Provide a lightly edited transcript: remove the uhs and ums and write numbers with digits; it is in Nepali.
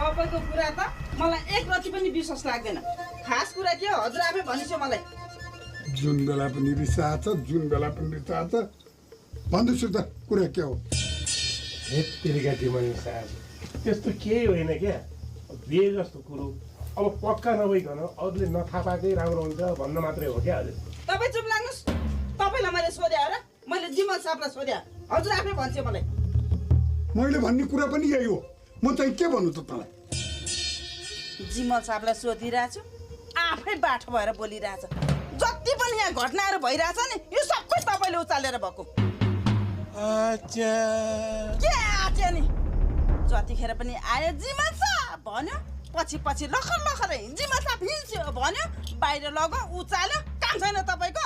तपाईँको कुरा त मलाई एक रति पनि विश्वास लाग्दैन। खास कुरा के हो हजुर आफै भनिसो मलाई। जुन बेला पनि रिसाहा छ, जुन बेला पनि रिसाहा छ। भन्दैछु त कुरा के हो? हेत्तेरिका तिमीले साहब त्यस्तो केही होइन क्या। बिहे जस्तो कुरो अब पक्का नभइकन अरूले नथाहा पाएकै राम्रो हुन्छ भन्न मात्रै हो क्या हजुर। तपाईँ चुप लाग्नुहोस्। तपाईँलाई मैले सोधेँ हो र? मैले जिमल साहबलाई सोधेँ। हजुर आफै भन्छ मलाई। मैले भन्ने कुरा पनि यही हो। म चाहिँ के भन्नु त तँलाई? जिमल साहबलाई सोधिरहेको छु, आफै बाठो भएर बोलिरहेछ। जति पनि यहाँ घटनाहरू भइरहेछ नि यो सबै तपाईँले उचालेर भएको। के आच्या नि? जतिखेर पनि आयो जिमल साहब भन्यो, पछि लखर जिमल साहब हिँड्छ भन्यो, बाहिर लग्यो उचाल्यो। काम छैन तपाईँको?